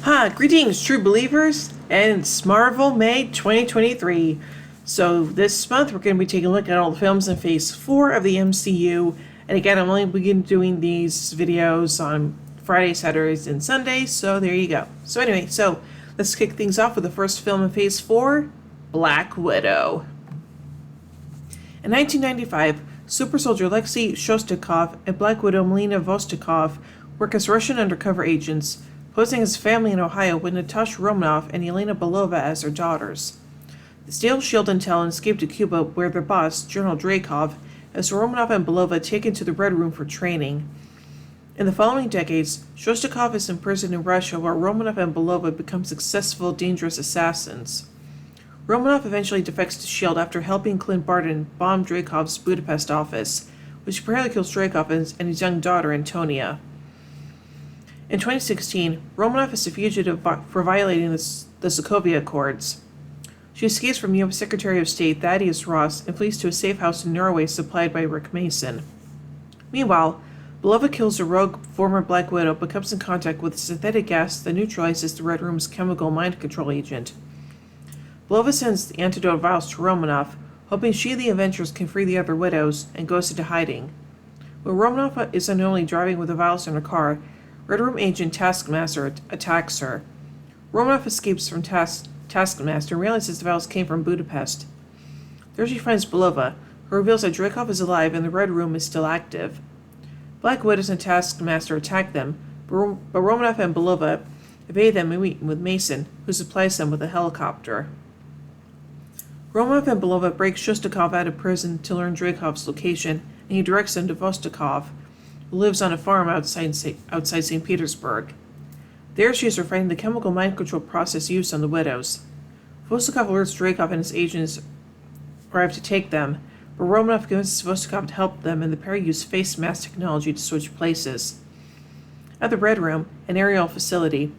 Greetings, true believers, and it's Marvel May 2023. So this month we're going to be taking a look at all the films in Phase 4 of the MCU. And again, I'm only begin doing these videos on Fridays, Saturdays, and Sundays, so there you go. So anyway, let's kick things off with the first film in Phase 4, Black Widow. In 1995, Super Soldier Alexei Shostakov and Black Widow Melina Vostokov work as Russian undercover agents, posing as family in Ohio with Natasha Romanoff and Yelena Belova as their daughters. They steal SHIELD intel and escape to Cuba, where their boss, General Dreykov, has Romanoff and Belova taken to the Red Room for training. In the following decades, Shostakov is imprisoned in Russia, where Romanoff and Belova become successful, dangerous assassins. Romanoff eventually defects to SHIELD after helping Clint Barton bomb Dreykov's Budapest office, which apparently kills Dreykov and his young daughter, Antonia. In 2016, Romanoff is a fugitive for violating the Sokovia Accords. She escapes from U.S. Secretary of State Thaddeus Ross and flees to a safe house in Norway supplied by Rick Mason. Meanwhile, Belova kills a rogue former Black Widow but comes in contact with a synthetic gas that neutralizes the Red Room's chemical mind control agent. Belova sends the antidote vials to Romanoff, hoping she and the Avengers can free the other widows, and goes into hiding. When Romanoff is unknowingly driving with the vials in her car, Red Room agent Taskmaster attacks her. Romanoff escapes from Taskmaster and realizes the vials came from Budapest. There she finds Belova, who reveals that Dreykov is alive and the Red Room is still active. Black Widow and Taskmaster attack them, but Romanoff and Belova evade them and meet with Mason, who supplies them with a helicopter. Romanoff and Belova break Shostakov out of prison to learn Dreykov's location, and he directs them to Vostokov, who lives on a farm outside St. Petersburg. There she is refining the chemical mind control process used on the widows. Vostokov alerts Dreykov and his agents arrive to take them, but Romanoff convinces Vostokov to help them, and the pair use face mask technology to switch places. At the Red Room, an aerial facility,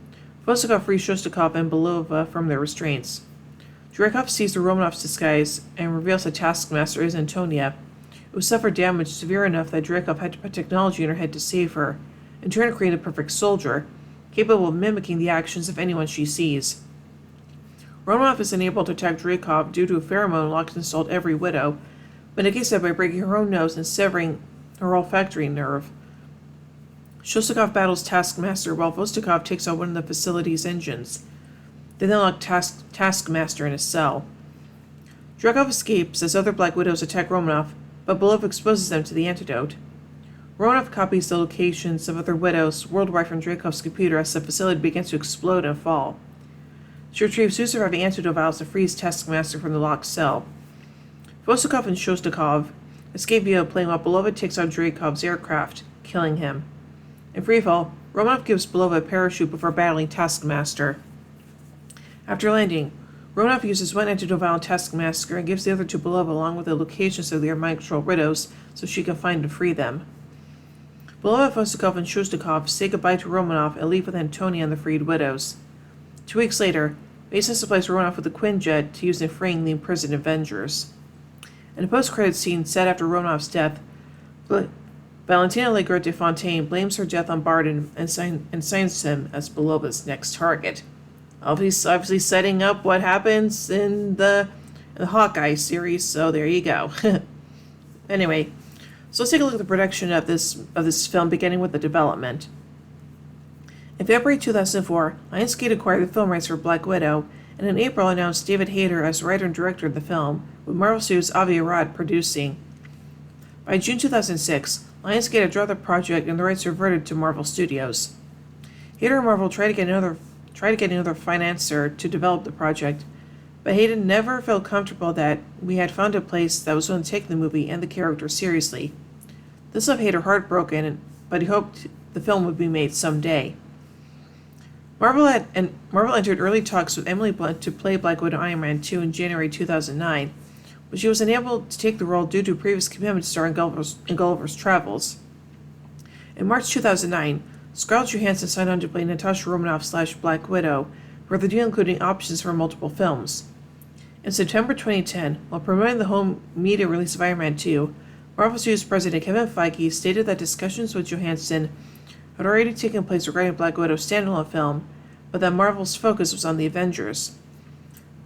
Vostokov frees Shostakov and Belova from their restraints. Dreykov sees the Romanov's disguise and reveals that Taskmaster is Antonia, who suffered damage severe enough that Dreykov had to put technology in her head to save her, in turn to create a perfect soldier, capable of mimicking the actions of anyone she sees. Romanoff is unable to attack Dreykov due to a pheromone locked installed every widow, but negates that by breaking her own nose and severing her olfactory nerve. Shostakov battles Taskmaster while Vostokov takes out one of the facility's engines. They then lock Taskmaster in a cell. Dreykov escapes as other Black Widows attack Romanoff, but Belova exposes them to the antidote. Romanoff copies the locations of other widows worldwide from Dreykov's computer as the facility begins to explode and fall. She retrieves two surviving antidote vials to freeze Taskmaster from the locked cell. Vostokov and Shostakov escape via a plane while Belova takes out Dreykov's aircraft, killing him. In freefall, Romanoff gives Belova a parachute before battling Taskmaster. After landing, Romanoff uses one antidote vial on Taskmaster and gives the other to Belova along with the locations of their mind control widows so she can find and free them. Belova, Vostokov, and Shostakov say goodbye to Romanoff and leave with Antonia and the freed widows. 2 weeks later, Mason supplies Romanoff with a Quinjet to use in freeing the imprisoned Avengers. In a post-credits scene set after Romanoff's death, Valentina Legros de Fontaine blames her death on Barton and signs him as Belova's next target. Obviously setting up what happens in the Hawkeye series, so there you go. Anyway, so let's take a look at the production of this film, beginning with the development. In February 2004, Lionsgate acquired the film rights for Black Widow, and in April announced David Hayter as writer and director of the film, with Marvel Studios' Avi Arad producing. By June 2006, Lionsgate had dropped the project and the rights reverted to Marvel Studios. Hayter and Marvel tried to get another financier to develop the project, but Hayden never felt comfortable that we had found a place that was willing to take the movie and the character seriously. This left Hayter heartbroken, but he hoped the film would be made someday. Marvel entered early talks with Emily Blunt to play Black Widow Iron Man 2 in January 2009, but she was unable to take the role due to previous commitments starring in Gulliver's Travels. In March 2009, Scarlett Johansson signed on to play Natasha Romanoff / Black Widow, with the deal including options for multiple films. In September 2010, while promoting the home media release of Iron Man 2, Marvel Studios President Kevin Feige stated that discussions with Johansson had already taken place regarding Black Widow's standalone film, but that Marvel's focus was on the Avengers.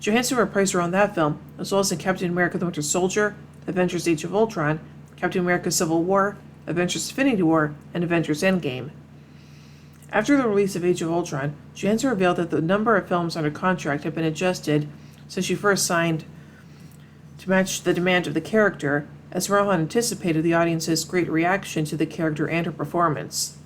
Johansson reprised her on that film, as well as in Captain America the Winter Soldier, Avengers Age of Ultron, Captain America Civil War, Avengers Infinity War, and Avengers Endgame. After the release of Age of Ultron, Johansson revealed that the number of films under contract had been adjusted since she first signed to match the demand of the character, as Marvel anticipated the audience's great reaction to the character and her performance.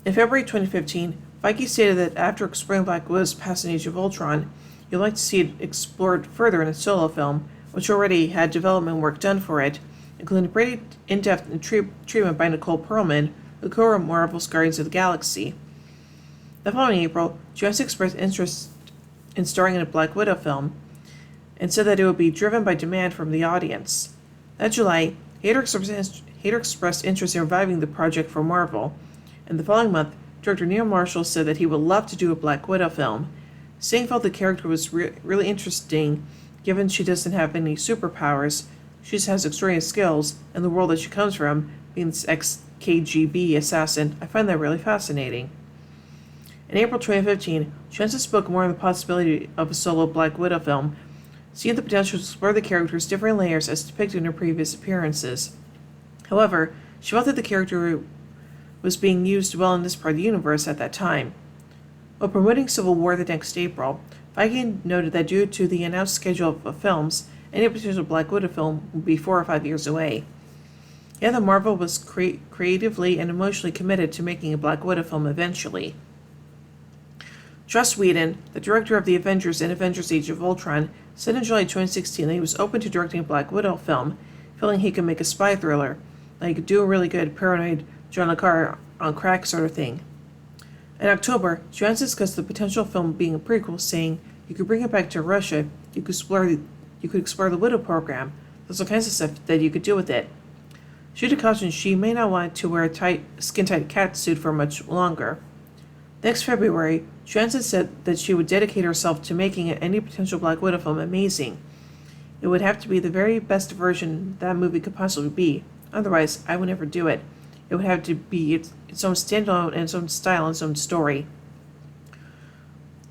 In February 2015, Feige stated that after exploring Black Widow's past in Age of Ultron, he'd like to see it explored further in a solo film, which already had development work done for it, including pretty in-depth treatment by Nicole Perlman, who co-wrote Marvel's Guardians of the Galaxy. The following April, Johansson expressed interest in starring in a Black Widow film, and said that it would be driven by demand from the audience. That July, Hader expressed interest in reviving the project for Marvel, and the following month, director Neil Marshall said that he would love to do a Black Widow film. Singh felt the character was really interesting, given she doesn't have any superpowers. She just has extraordinary skills, and the world that she comes from, being this ex-KGB assassin, I find that really fascinating. In April 2015, Johansson spoke more on the possibility of a solo Black Widow film, seeing the potential to explore the character's different layers as depicted in her previous appearances. However, she felt that the character was being used well in this part of the universe at that time. While promoting Civil War the next April, Feige noted that due to the announced schedule of films, any potential Black Widow film would be 4 or 5 years away. Yet that Marvel was creatively and emotionally committed to making a Black Widow film eventually. Joss Whedon, the director of the Avengers and Avengers Age of Ultron, said in July 2016 that he was open to directing a Black Widow film, feeling he could make a spy thriller, like do a really good paranoid John le Carre on crack sort of thing. In October, Johansson discussed the potential film being a prequel, saying, "You could bring it back to Russia, you could explore the Widow program, there's all kinds of stuff that you could do with it." She did caution she may not want to wear a skin-tight cat suit for much longer. Next February, Johansson said that she would dedicate herself to making any potential Black Widow film amazing. It would have to be the very best version that movie could possibly be. Otherwise, I would never do it. It would have to be its own standalone and its own style and its own story.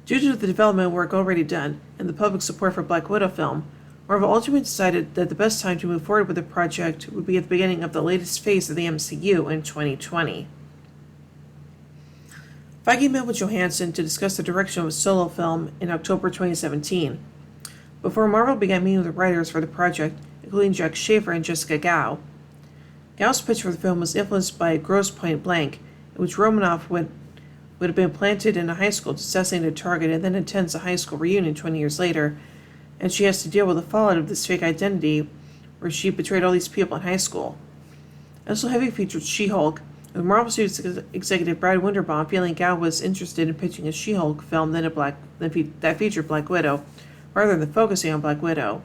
Due to the development work already done and the public support for Black Widow film, Marvel ultimately decided that the best time to move forward with the project would be at the beginning of the latest phase of the MCU in 2020. Feige met with Johansson to discuss the direction of a solo film in October 2017. Before Marvel began meeting with the writers for the project, including Jack Schaefer and Jessica Gao. Gao's pitch for the film was influenced by Grosse Pointe Blank, in which Romanoff would have been planted in a high school to assassinate a target and then attends a high school reunion 20 years later, and she has to deal with the fallout of this fake identity where she betrayed all these people in high school. It also heavily featured She-Hulk, with Marvel Studios executive Brad Winderbaum feeling Gao was interested in pitching a She-Hulk film that featured Black Widow, rather than focusing on Black Widow.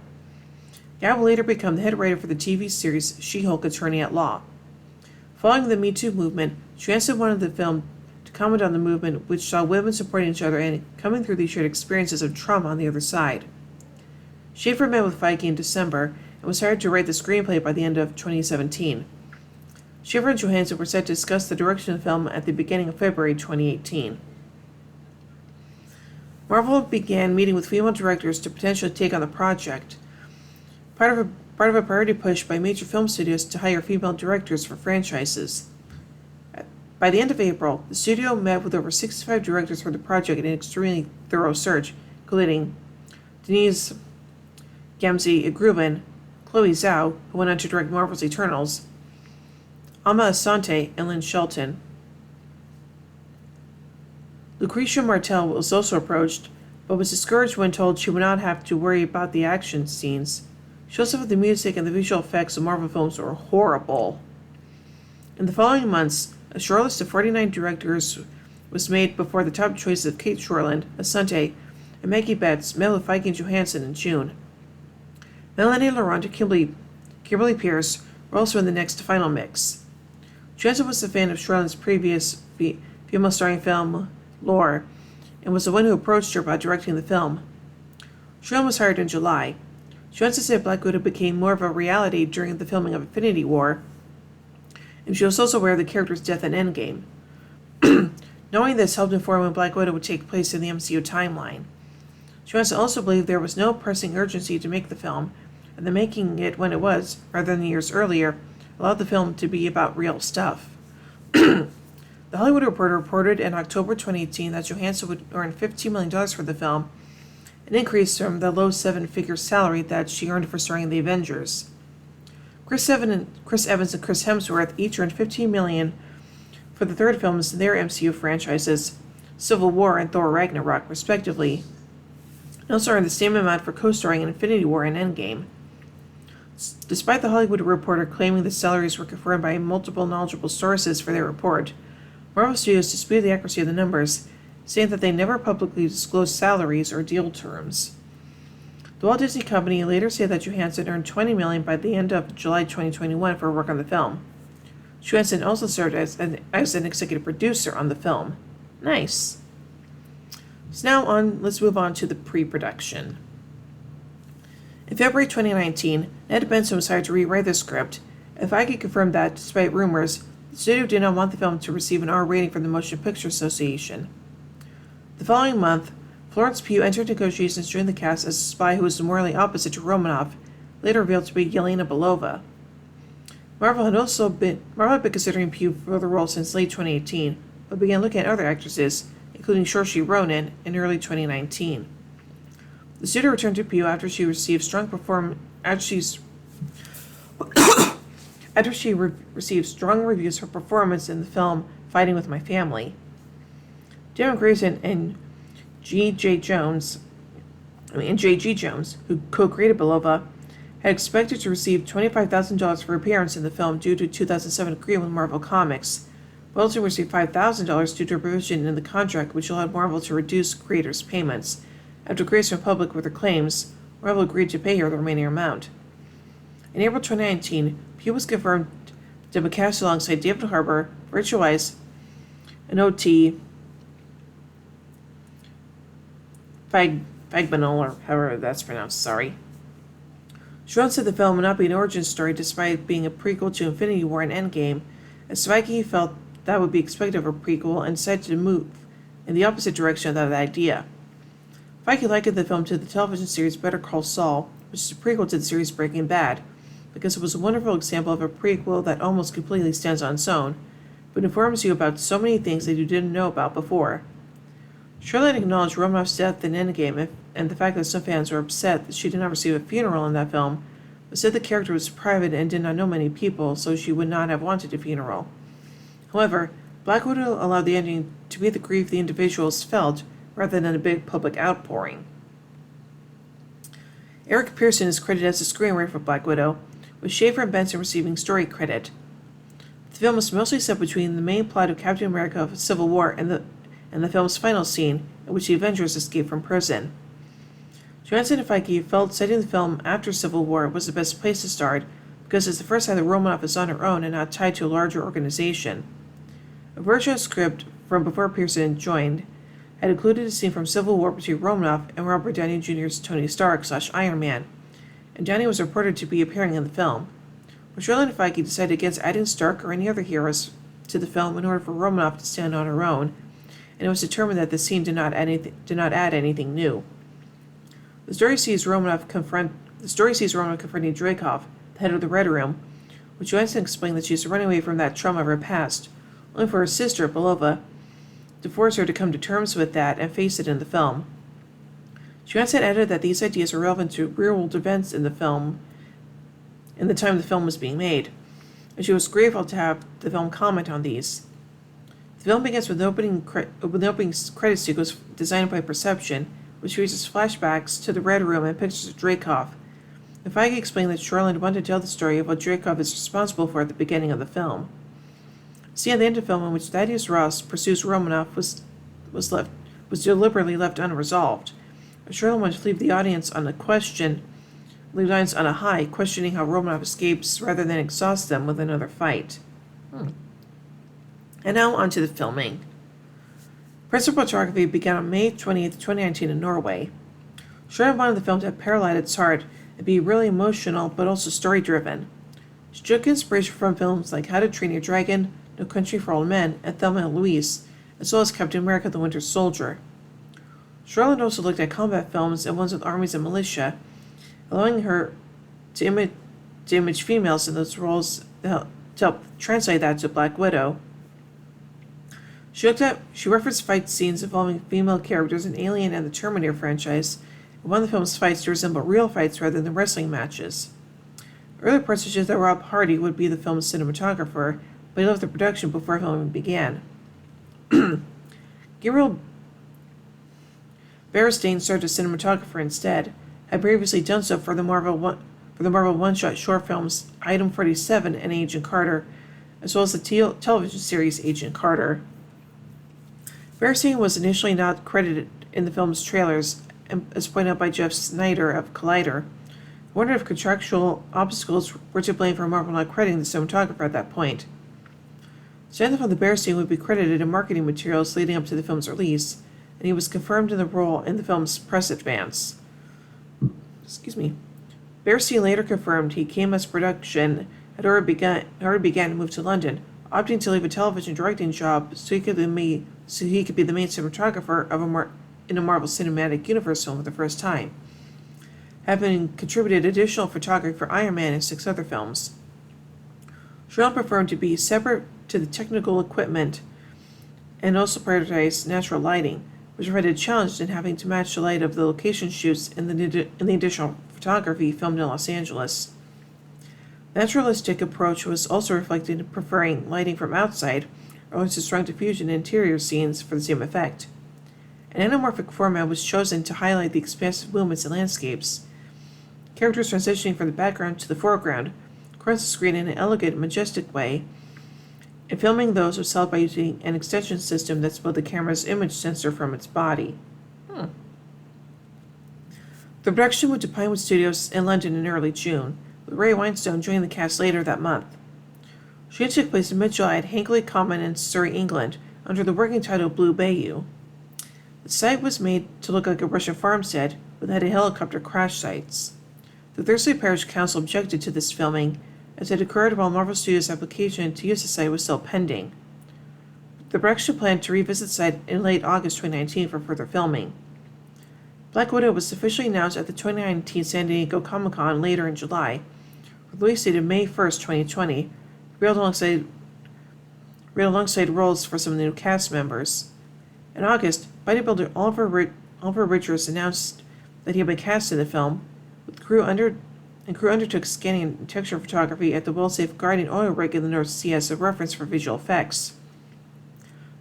Gao will later become the head writer for the TV series She-Hulk Attorney at Law. Following the Me Too movement, Johansson wanted the film to comment on the movement which saw women supporting each other and coming through these shared experiences of trauma on the other side. Schaefer met with Feige in December and was hired to write the screenplay by the end of 2017. Schaefer and Johansson were set to discuss the direction of the film at the beginning of February 2018. Marvel began meeting with female directors to potentially take on the project, part of a priority push by major film studios to hire female directors for franchises. By the end of April, the studio met with over 65 directors for the project in an extremely thorough search, including Denise Gamzee-Gruben, Chloe Zhao, who went on to direct Marvel's Eternals, Ama Asante, and Lynn Shelton. Lucretia Martel was also approached, but was discouraged when told she would not have to worry about the action scenes. She also said the music and the visual effects of Marvel films were horrible. In the following months, a shortlist of 49 directors was made before the top choices of Kate Shortland, Asante, and Maggie Betts met with Feige and Johansson in June. Melanie Laurent and Kimberly Pierce were also in the next final mix. Johansson was a fan of Shortland's previous female starring film, Lore, and was the one who approached her about directing the film. Shortland was hired in July. Johansson said Black Widow became more of a reality during the filming of Infinity War, and she was also aware of the character's death in Endgame. Knowing this helped inform when Black Widow would take place in the MCU timeline. Johansson also believed there was no pressing urgency to make the film, and that making it when it was, rather than years earlier, allowed the film to be about real stuff. The Hollywood Reporter reported in October 2018 that Johansson would earn $15 million for the film, an increase from the low seven-figure salary that she earned for starring in The Avengers. Chris Evans and Chris Hemsworth each earned $15 million for the third films in their MCU franchises, Civil War and Thor Ragnarok, respectively, and also earned the same amount for co-starring in Infinity War and Endgame. Despite the Hollywood Reporter claiming the salaries were confirmed by multiple knowledgeable sources for their report, Marvel Studios disputed the accuracy of the numbers, saying that they never publicly disclosed salaries or deal terms. The Walt Disney Company later said that Johansson earned $20 million by the end of July 2021 for work on the film. Johansson also served as an executive producer on the film. Nice. So now let's move on to the pre-production. In February 2019, Ned Benson was hired to rewrite the script, and Feige confirmed that, despite rumors, the studio did not want the film to receive an R rating from the Motion Picture Association. The following month, Florence Pugh entered negotiations to join the cast as a spy who was morally opposite to Romanoff, later revealed to be Yelena Belova. Marvel had been considering Pugh for the role since late 2018, but began looking at other actresses, including Saoirse Ronan, in early 2019. The studio returned to Pugh after she received strong reviews for performance in the film Fighting with My Family. Darren Grayson and J.G. Jones, who co-created Belova, had expected to receive $25,000 for appearance in the film due to a 2007 agreement with Marvel Comics, but also received $5,000 due to a provision in the contract which allowed Marvel to reduce creators' payments. After Grayson went public with her claims, Marvel agreed to pay her the remaining amount. In April 2019, Pugh was confirmed to be cast alongside David Harbour, Rachel Weisz, and O.T. Fagbenol, or however that's pronounced, sorry. Sharon said the film would not be an origin story despite being a prequel to Infinity War and Endgame, as Feige felt that would be expected of a prequel and decided to move in the opposite direction of that idea. Feige likened the film to the television series Better Call Saul, which is a prequel to the series Breaking Bad, because it was a wonderful example of a prequel that almost completely stands on its own, but informs you about so many things that you didn't know about before. Charlotte acknowledged Romanoff's death in Endgame and the fact that some fans were upset that she did not receive a funeral in that film, but said the character was private and did not know many people, so she would not have wanted a funeral. However, Black Widow allowed the ending to be the grief the individuals felt, rather than a big public outpouring. Eric Pearson is credited as the screenwriter for Black Widow, with Schaefer and Benson receiving story credit. The film was mostly set between the main plot of Captain America Civil War and the film's final scene, in which the Avengers escape from prison. Johansson and Feige felt setting the film after Civil War was the best place to start, because it's the first time that Romanoff is on her own and not tied to a larger organization. A version of the script from before Pearson joined had included a scene from Civil War between Romanoff and Robert Downey Jr.'s Tony Stark / Iron Man, and Downey was reported to be appearing in the film. But Charlotte and Feige decided against adding Stark or any other heroes to the film in order for Romanoff to stand on her own, and it was determined that the scene did not add anything new. The story sees Romanoff confronting Dreykov, the head of the Red Room, which Johansson explained that she is running away from that trauma of her past, only for her sister, Belova, to force her to come to terms with that and face it in the film. Johansson added that these ideas were relevant to real-world events in the time the film was being made, and she was grateful to have the film comment on these. The film begins with an opening credit sequence designed by Perception, which uses flashbacks to the Red Room and pictures of Dreykov. And Feige explained that Shoreland wanted to tell the story of what Dreykov is responsible for at the beginning of the film. The scene at the end of the film in which Thaddeus Ross pursues Romanoff was deliberately left unresolved. Shoreland wanted to leave the audience on a high, questioning how Romanoff escapes rather than exhaust them with another fight. And now on to the filming. Principal photography began on May 20th, 2019 in Norway. Shoreland wanted the film to have parallel at its heart and be really emotional but also story-driven. She took inspiration from films like How to Train Your Dragon, No Country for Old Men, and Thelma and Louise, as well as Captain America the Winter Soldier. Charlotte also looked at combat films and ones with armies and militia, allowing her to image females in those roles to help translate that to Black Widow. She referenced fight scenes involving female characters in Alien and the Terminator franchise, and wanted the film's fights to resemble real fights rather than wrestling matches. Earlier reports suggested that Rob Hardy would be the film's cinematographer, but he left the production before filming began. Gabriel Beristain served as cinematographer instead, had previously done so for the Marvel one-shot short films Item 47 and Agent Carter, as well as the television series Agent Carter. Beristain was initially not credited in the film's trailers, as pointed out by Jeff Snyder of Collider. I wondered if contractual obstacles were to blame for Marvel not crediting the cinematographer at that point. Stanley found the Beristain would be credited in marketing materials leading up to the film's release, and he was confirmed in the role in the film's press advance. Beristain later confirmed he came as production had already began to move to London, opting to leave a television directing job so he could be the main cinematographer of in a Marvel Cinematic Universe film for the first time, having contributed additional photography for Iron Man and 6 other films. Sean preferred to be separate to the technical equipment and also prioritized natural lighting, which provided a challenge in having to match the light of the location shoots in the additional photography filmed in Los Angeles. The naturalistic approach was also reflected in preferring lighting from outside, or to strong diffusion in interior scenes for the same effect. An anamorphic format was chosen to highlight the expansive movements and landscapes, characters transitioning from the background to the foreground, across the screen in an elegant, majestic way, and filming those was held by using an extension system that split the camera's image sensor from its body. The production moved to Pinewood Studios in London in early June, with Ray Winstone joining the cast later that month. Shooting took place in mid-July at Hinkley Common in Surrey, England, under the working title Blue Bayou. The site was made to look like a Russian farmstead, with had helicopter crash sites. The Thursley Parish Council objected to this filming, as it occurred while Marvel Studios' application to use the site was still pending. The production planned to revisit the site in late August 2019 for further filming. Black Widow was officially announced at the 2019 San Diego Comic-Con later in July, with the release date of May 1st, 2020, reeled alongside roles for some of the new cast members. In August, bodybuilder Oliver Richards announced that he had been cast in the film, with crew undertook scanning and texture photography at the well-safe Guardian oil rig in the North Sea as a reference for visual effects.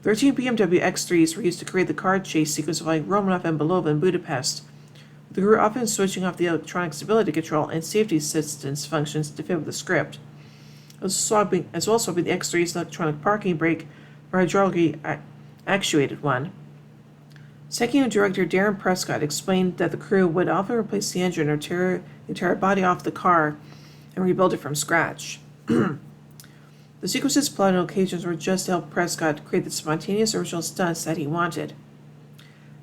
13 BMW X3s were used to create the car chase sequence involving Romanov and Belova in Budapest, with the crew often switching off the electronic stability control and safety assistance functions to fit with the script, as well as swapping the X3's electronic parking brake for a hydraulically actuated one. Second director Darren Prescott explained that the crew would often replace the engine or tear the entire body off the car and rebuild it from scratch. The sequences, plot, and occasions were just to help Prescott create the spontaneous original stunts that he wanted.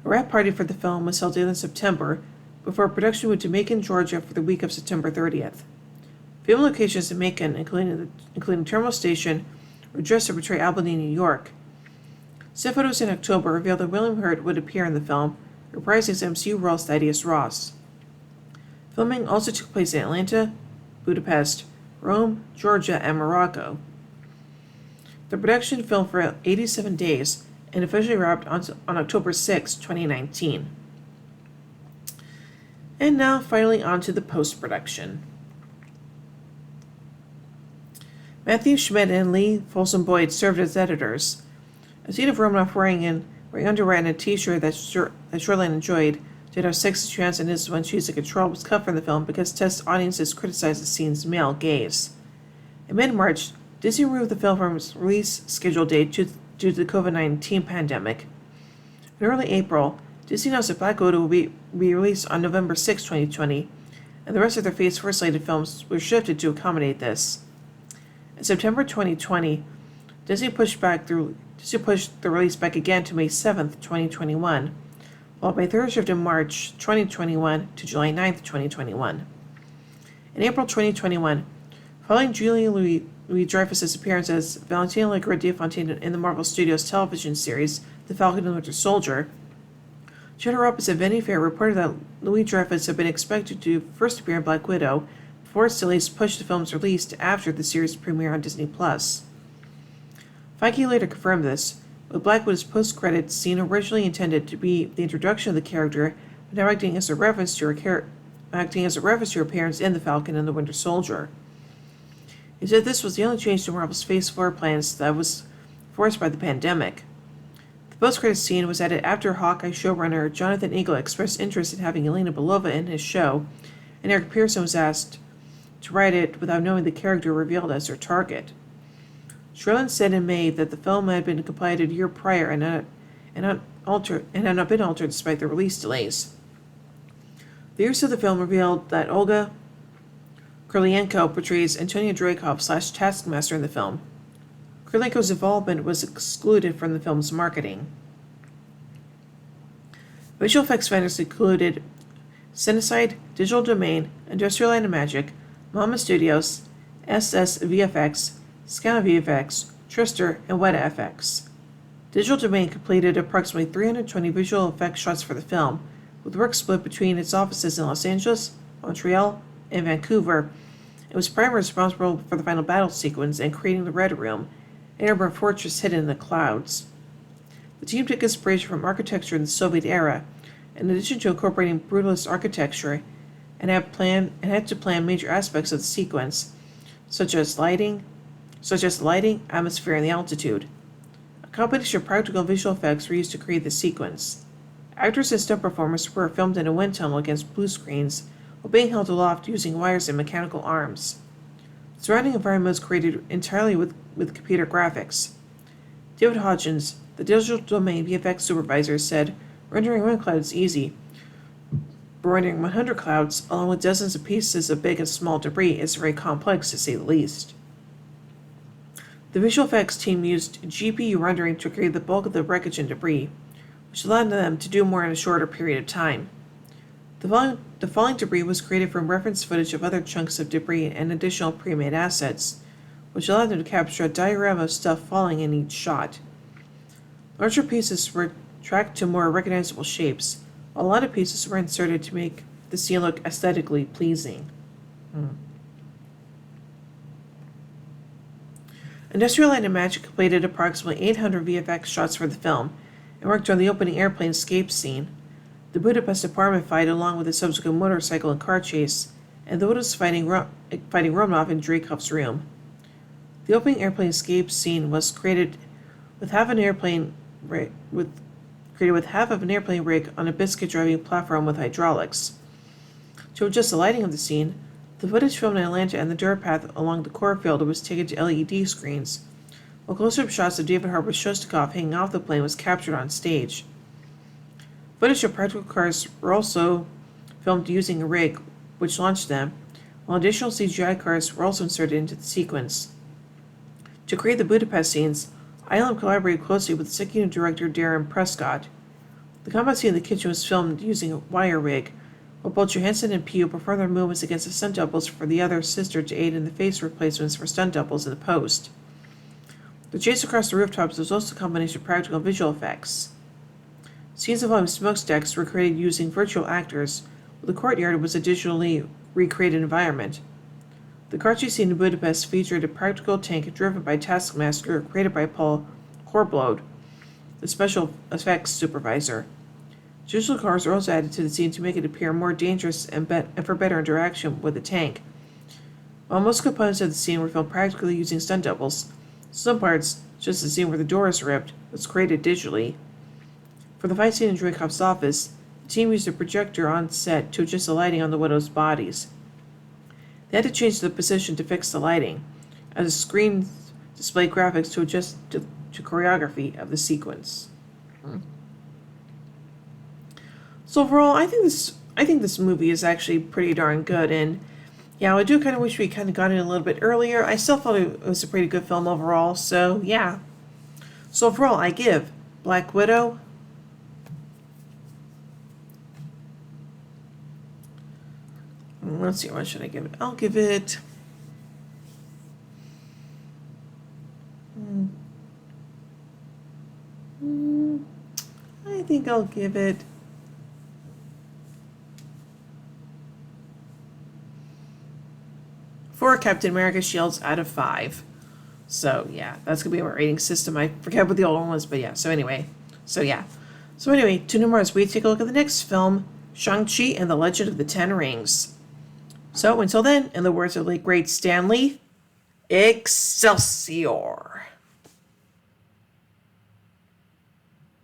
A wrap party for the film was held in September, before production went to Macon, Georgia for the week of September 30th. Film locations in Macon, including Terminal Station, were dressed to portray Albany, New York. Set photos in October revealed that William Hurt would appear in the film, reprising his MCU role as Thaddeus Ross. Filming also took place in Atlanta, Budapest, Rome, Georgia, and Morocco. The production filmed for 87 days and officially wrapped on October 6, 2019. And now, finally, on to the post-production. Matthew Schmidt and Lee Folsom Boyd served as editors. A scene of Romanoff wearing underwear and a t-shirt that Shoreline enjoyed did have sexy transitions when she's in control was cut from the film because test audiences criticized the scene's male gaze. In mid-March, Disney removed the film from its release schedule date due to the COVID-19 pandemic. In early April, Disney announced that Black Widow will be released on November 6, 2020, and the rest of their Phase 4 slated films were shifted to accommodate this. In September 2020, Disney pushed the release back again to May 7, 2021, while by third shift in March 2021 to July 9, 2021. In April 2021, Following Julia Louis-Dreyfus's appearance as Valentina Allegra de Fontaine in the Marvel Studios television series The Falcon and the Winter Soldier, Jenna Robles of Vanity Fair reported that Louis-Dreyfus had been expected to first appear in Black Widow before its delays pushed the film's release to after the series premiere on Disney+. Feige later confirmed this, with Black Widow's post-credits scene originally intended to be the introduction of the character, but now acting as a reference to her appearance in The Falcon and the Winter Soldier. He said this was the only change to Marvel's Phase 4 plans that was forced by the pandemic. The post-credits scene was added after Hawkeye showrunner Jonathan Eagle expressed interest in having Elena Belova in his show, and Eric Pearson was asked to write it without knowing the character revealed as her target. Sherlin said in May that the film had been completed a year prior and had not been altered despite the release delays. The use of the film revealed that Olga Kurylenko portrays Antonia Dreykov / Taskmaster in the film. Kurylenko's involvement was excluded from the film's marketing. Visual effects vendors included Cinecide, Digital Domain, Industrial Light and Magic, Mama Studios, SS VFX, Scanna VFX, Trister, and Weta FX. Digital Domain completed approximately 320 visual effects shots for the film, with work split between its offices in Los Angeles, Montreal, and Vancouver. It was primarily responsible for the final battle sequence and creating the Red Room, an urban fortress hidden in the clouds. The team took inspiration from architecture in the Soviet era, in addition to incorporating brutalist architecture, and had to plan major aspects of the sequence, such as lighting, atmosphere, and the altitude. A combination of practical and visual effects were used to create the sequence. Actors and stunt performers were filmed in a wind tunnel against blue screens, while being held aloft using wires and mechanical arms. The surrounding environment was created entirely with computer graphics. David Hodgins, the Digital Domain VFX supervisor, said, "Rendering one cloud is easy, but rendering 100 clouds, along with dozens of pieces of big and small debris, is very complex to say the least." The visual effects team used GPU rendering to create the bulk of the wreckage and debris, which allowed them to do more in a shorter period of time. The falling debris was created from reference footage of other chunks of debris and additional pre-made assets, which allowed them to capture a diorama of stuff falling in each shot. Larger pieces were tracked to more recognizable shapes, while a lot of pieces were inserted to make the scene look aesthetically pleasing. Industrial Light and Magic completed approximately 800 VFX shots for the film and worked on the opening airplane escape scene, the Budapest apartment fight along with the subsequent motorcycle and car chase, and the widows fighting Romanov in Dreykov's room. The opening airplane escape scene was created with half of an airplane rig on a biscuit driving platform with hydraulics. To adjust the lighting of the scene, the footage filmed in Atlanta and the dirt path along the core field was taken to LED screens, while close-up shots of David Harbour Shostakov hanging off the plane was captured on stage. Footage of practical cars were also filmed using a rig, which launched them, while additional CGI cars were also inserted into the sequence. To create the Budapest scenes, ILM collaborated closely with executive director Darren Prescott. The combat scene in the kitchen was filmed using a wire rig, while both Johansson and Pugh performed their movements against the stunt doubles for the other sister to aid in the face replacements for stunt doubles in the post. The chase across the rooftops was also a combination of practical and visual effects. Scenes involving smokestacks were created using virtual actors, while the courtyard was a digitally recreated environment. The car chase scene in Budapest featured a practical tank driven by Taskmaster created by Paul Korblode, the special effects supervisor. Digital cars were also added to the scene to make it appear more dangerous and for better interaction with the tank. While most components of the scene were filmed practically using stunt doubles, some parts, just the scene where the door is ripped, was created digitally. For the fight scene in Dreykov's office, the team used a projector on set to adjust the lighting on the widows' bodies. They had to change the position to fix the lighting, as the screen displayed graphics to adjust to choreography of the sequence. So overall, I think this movie is actually pretty darn good, and yeah, I do kind of wish we kind of got in a little bit earlier. I still thought it was a pretty good film overall, so yeah. So overall, I give Black Widow let's see, what should I give it? I'll give it I think I'll give it 4 Captain America shields out of 5. So yeah, that's gonna be my rating system. I forget what the old one was, but yeah. So anyway, So 2 more as we take a look at the next film, Shang-Chi and the Legend of the Ten Rings. So until then, in the words of the late great Stan Lee, Excelsior!